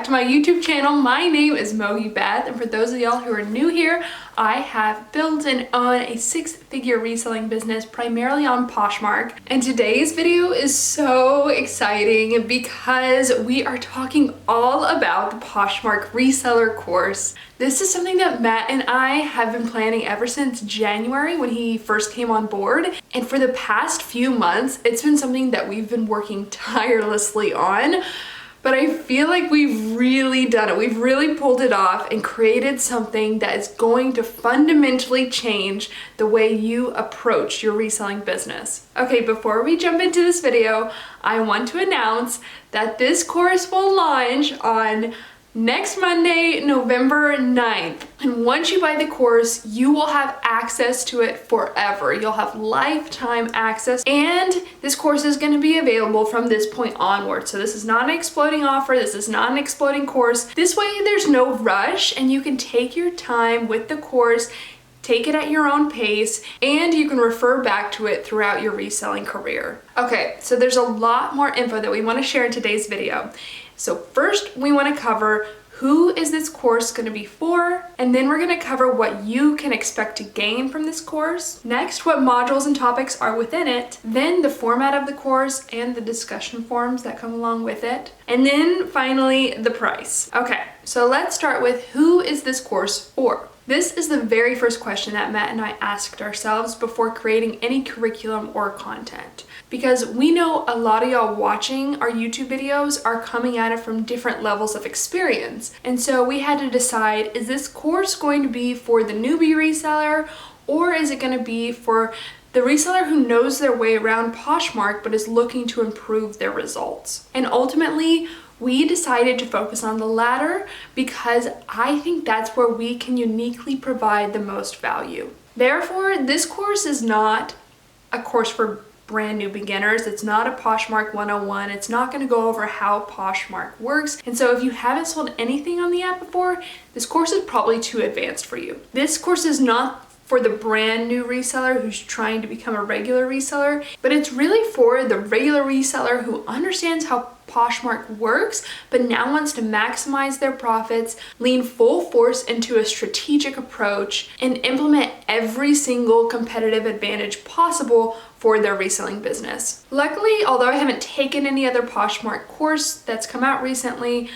back to my YouTube channel. My name is Mogi Beth, and for those of y'all who are new here, I have built and own a six-figure reselling business primarily on Poshmark. And today's video is so exciting because we are talking all about the Poshmark Reseller course. This is something that Matt and I have been planning ever since January when he first came on board. And for the past few months, it's been something that we've been working tirelessly on. But I feel like we've really done it. We've really pulled it off and created something that is going to fundamentally change the way you approach your reselling business. Okay, before we jump into this video, I want to announce that this course will launch on next Monday, November 9th. And once you buy the course, you will have access to it forever. You'll have lifetime access, and this course is going to be available from this point onward. So this is not an exploding offer. This is not an exploding course. This way there's no rush and you can take your time with the course, take it at your own pace, and you can refer back to it throughout your reselling career. Okay, so there's a lot more info that we want to share in today's video. So first, we want to cover who is this course going to be for, and then we're going to cover what you can expect to gain from this course. Next, what modules and topics are within it, then the format of the course and the discussion forums that come along with it, and then finally the price. Okay, so let's start with who is this course for? This is the very first question that Matt and I asked ourselves before creating any curriculum or content. Because we know a lot of y'all watching our YouTube videos are coming at it from different levels of experience. And so we had to decide, is this course going to be for the newbie reseller, or is it going to be for the reseller who knows their way around Poshmark but is looking to improve their results? And ultimately, we decided to focus on the latter because I think that's where we can uniquely provide the most value. Therefore, this course is not a course for brand new beginners. It's not a Poshmark 101. It's not going to go over how Poshmark works. And so if you haven't sold anything on the app before, this course is probably too advanced for you. This course is not for the brand new reseller who's trying to become a regular reseller, but it's really for the regular reseller who understands how Poshmark works, but now wants to maximize their profits, lean full force into a strategic approach, and implement every single competitive advantage possible for their reselling business. Luckily, although I haven't taken any other Poshmark course that's come out recently,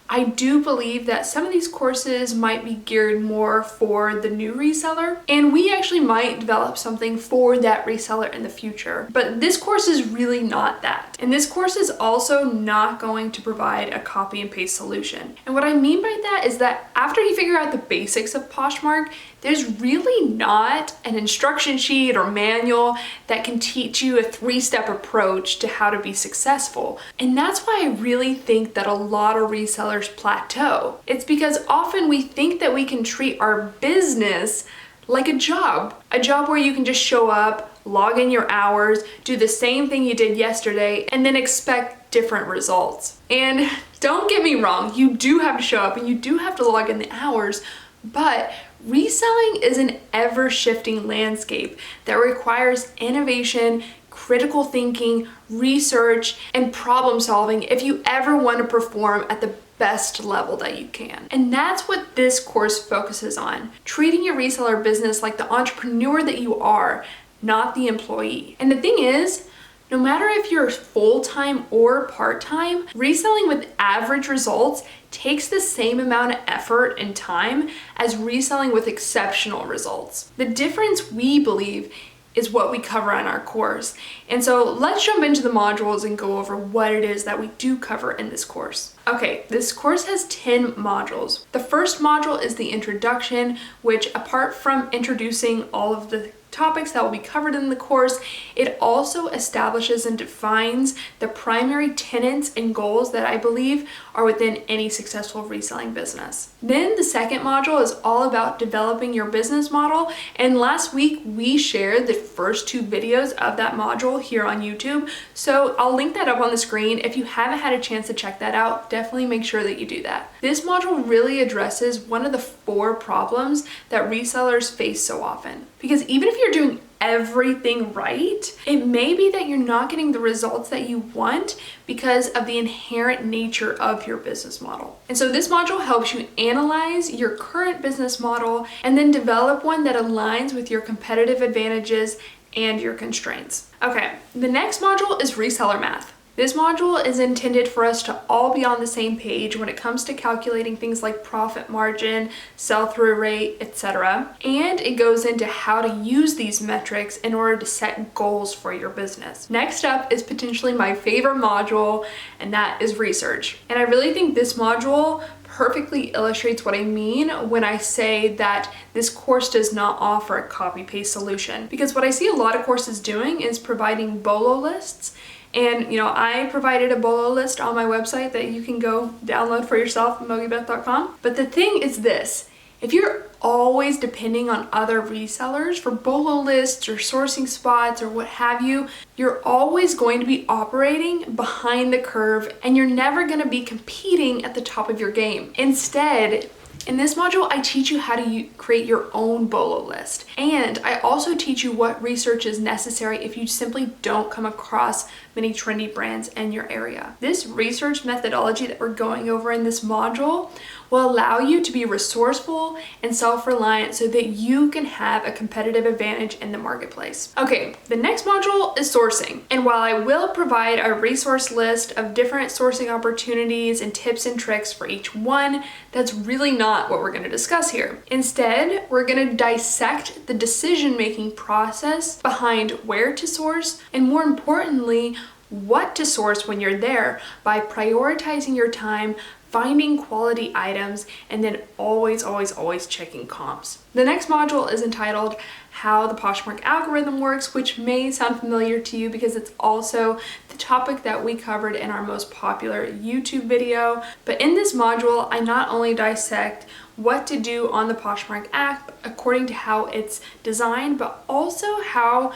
I do believe that some of these courses might be geared more for the new reseller, and we actually might develop something for that reseller in the future. But this course is really not that. And this course is also not going to provide a copy and paste solution. And what I mean by that is that after you figure out the basics of Poshmark, there's really not an instruction sheet or manual that can teach you a three-step approach to how to be successful. And that's why I really think that a lot of resellers plateau. It's because often we think that we can treat our business like a job where you can just show up, log in your hours, do the same thing you did yesterday, and then expect different results. And don't get me wrong, you do have to show up and you do have to log in the hours, but reselling is an ever-shifting landscape that requires innovation, critical thinking, research, and problem solving if you ever want to perform at the best level that you can. And that's what this course focuses on, treating your reseller business like the entrepreneur that you are, not the employee. And the thing is, no matter if you're full-time or part-time, reselling with average results takes the same amount of effort and time as reselling with exceptional results. The difference, we believe, is what we cover on our course. And so let's jump into the modules and go over what it is that we do cover in this course. Okay, this course has 10 modules. The first module is the introduction, which apart from introducing all of the topics that will be covered in the course, it also establishes and defines the primary tenets and goals that I believe are within any successful reselling business. Then the second module is all about developing your business model, and last week we shared the first two videos of that module here on YouTube, so I'll link that up on the screen. If you haven't had a chance to check that out, definitely make sure that you do that. This module really addresses one of the 4 problems that resellers face so often. Because even if you're doing everything right, it may be that you're not getting the results that you want because of the inherent nature of your business model. And so this module helps you analyze your current business model and then develop one that aligns with your competitive advantages and your constraints. Okay, the next module is reseller math. This module is intended for us to all be on the same page when it comes to calculating things like profit margin, sell-through rate, etc. And it goes into how to use these metrics in order to set goals for your business. Next up is potentially my favorite module, and that is research. And I really think this module perfectly illustrates what I mean when I say that this course does not offer a copy-paste solution. Because what I see a lot of courses doing is providing BOLO lists. And I provided a BOLO list on my website that you can go download for yourself at mogibeth.com. But the thing is this, if you're always depending on other resellers for BOLO lists or sourcing spots or what have you, you're always going to be operating behind the curve and you're never going to be competing at the top of your game. Instead, in this module, I teach you how to create your own BOLO list. And I also teach you what research is necessary if you simply don't come across many trendy brands in your area. This research methodology that we're going over in this module will allow you to be resourceful and self-reliant so that you can have a competitive advantage in the marketplace. Okay, the next module is sourcing. And while I will provide a resource list of different sourcing opportunities and tips and tricks for each one, that's really not what we're going to discuss here. Instead, we're going to dissect the decision-making process behind where to source and, more importantly, what to source when you're there by prioritizing your time, finding quality items, and then always checking comps. The next module is entitled How the Poshmark Algorithm Works, which may sound familiar to you because it's also the topic that we covered in our most popular YouTube video. But in this module, I not only dissect what to do on the Poshmark app according to how it's designed, but also how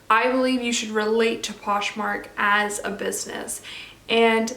I believe you should relate to Poshmark as a business. And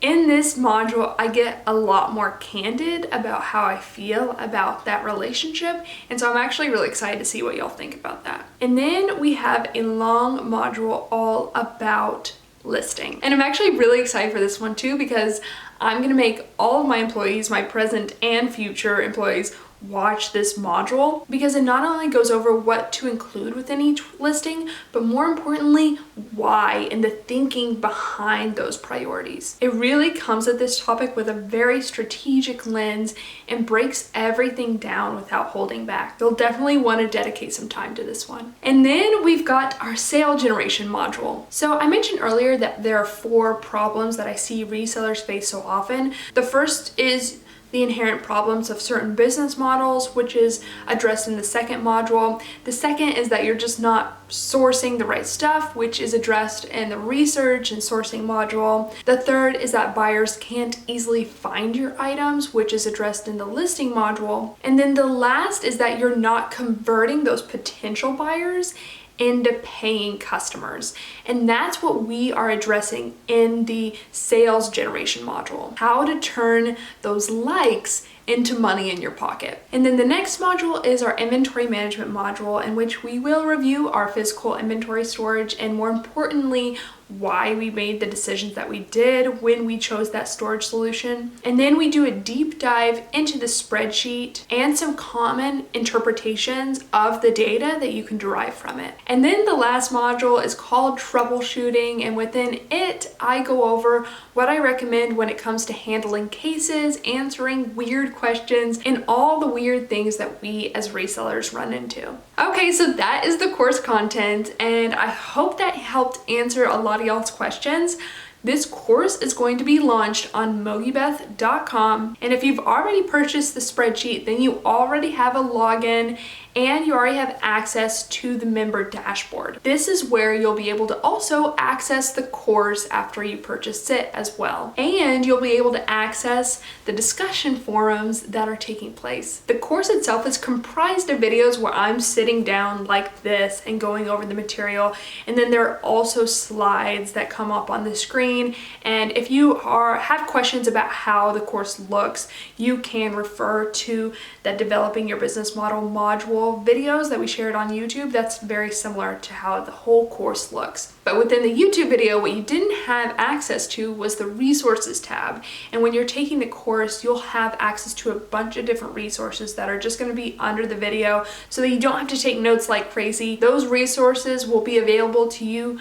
in this module, I get a lot more candid about how I feel about that relationship. And so I'm actually really excited to see what y'all think about that. And then we have a long module all about listing. And I'm actually really excited for this one too, because I'm going to make all of my employees, my present and future employees, watch this module because it not only goes over what to include within each listing, but more importantly, why and the thinking behind those priorities. It really comes at this topic with a very strategic lens and breaks everything down without holding back. You'll definitely want to dedicate some time to this one. And then we've got our sale generation module. So I mentioned earlier that there are 4 problems that I see resellers face so often. The first is the inherent problems of certain business models, which is addressed in the second module. The second is that you're just not sourcing the right stuff, which is addressed in the research and sourcing module. The third is that buyers can't easily find your items, which is addressed in the listing module. And then the last is that you're not converting those potential buyers into paying customers. And that's what we are addressing in the sales generation module. How to turn those likes into money in your pocket. And then the next module is our inventory management module, in which we will review our physical inventory storage and, more importantly, why we made the decisions that we did when we chose that storage solution. And then we do a deep dive into the spreadsheet and some common interpretations of the data that you can derive from it. And then the last module is called troubleshooting, and within it, I go over what I recommend when it comes to handling cases, answering weird questions, and all the weird things that we as resellers run into. Okay, so that is the course content, and I hope that helped answer a lot of y'all's questions. This course is going to be launched on mogibeth.com, and if you've already purchased the spreadsheet, then you already have a login and you already have access to the member dashboard. This is where you'll be able to also access the course after you purchase it as well. And you'll be able to access the discussion forums that are taking place. The course itself is comprised of videos where I'm sitting down like this and going over the material. And then there are also slides that come up on the screen. And if you have questions about how the course looks, you can refer to that Developing Your Business Model module couple videos that we shared on YouTube, that's very similar to how the whole course looks. But within the YouTube video, what you didn't have access to was the resources tab. And when you're taking the course, you'll have access to a bunch of different resources that are just going to be under the video so that you don't have to take notes like crazy. Those resources will be available to you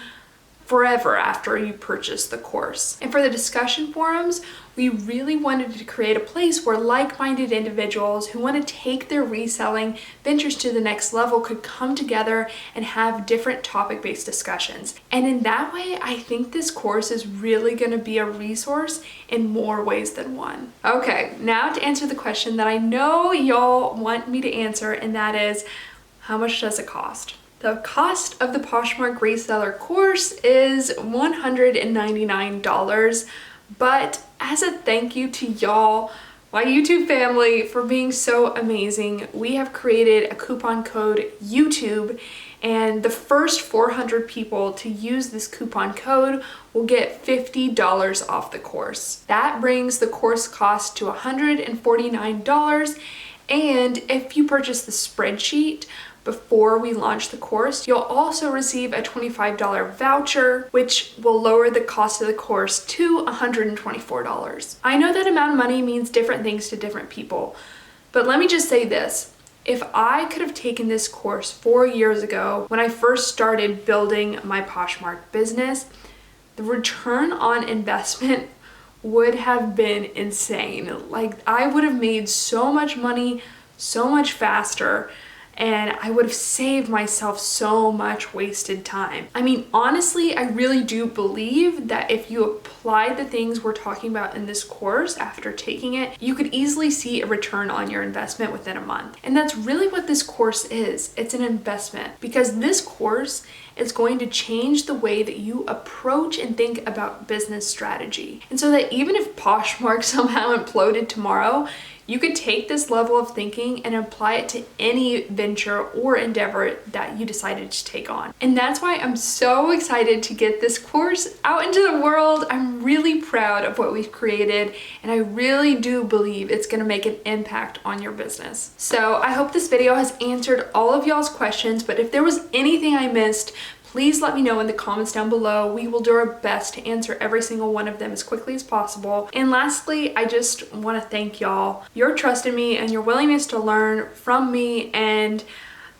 forever after you purchase the course. And for the discussion forums, we really wanted to create a place where like-minded individuals who want to take their reselling ventures to the next level could come together and have different topic-based discussions. And in that way, I think this course is really going to be a resource in more ways than one. Okay, now to answer the question that I know y'all want me to answer, and that is, how much does it cost? The cost of the Poshmark Reseller course is $199, but as a thank you to y'all, my YouTube family, for being so amazing, we have created a coupon code YouTube, and the first 400 people to use this coupon code will get $50 off the course. That brings the course cost to $149, and if you purchase the spreadsheet before we launch the course, you'll also receive a $25 voucher, which will lower the cost of the course to $124. I know that amount of money means different things to different people, but let me just say this. If I could have taken this course 4 years ago when I first started building my Poshmark business, the return on investment would have been insane. Like, I would have made so much money so much faster, and I would have saved myself so much wasted time. I mean, honestly, I really do believe that if you apply the things we're talking about in this course after taking it, you could easily see a return on your investment within a month. And that's really what this course is. It's an investment, because this course is going to change the way that you approach and think about business strategy. And so that even if Poshmark somehow imploded tomorrow, you could take this level of thinking and apply it to any venture or endeavor that you decided to take on. And that's why I'm so excited to get this course out into the world. I'm really proud of what we've created, and I really do believe it's gonna make an impact on your business. So I hope this video has answered all of y'all's questions, but if there was anything I missed, please let me know in the comments down below. We will do our best to answer every single one of them as quickly as possible. And lastly, I just want to thank y'all. Your trust in me and your willingness to learn from me, and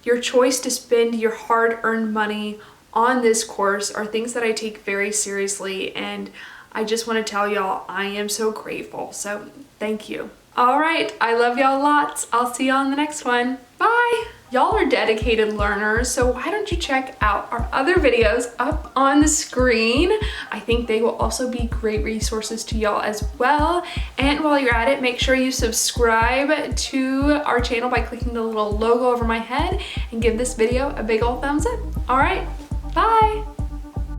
your choice to spend your hard-earned money on this course are things that I take very seriously, and I just want to tell y'all I am so grateful. So thank you. All right, I love y'all lots. I'll see y'all in the next one. Bye. Y'all are dedicated learners, so why don't you check out our other videos up on the screen? I think they will also be great resources to y'all as well. And while you're at it, make sure you subscribe to our channel by clicking the little logo over my head and give this video a big old thumbs up. All right, bye.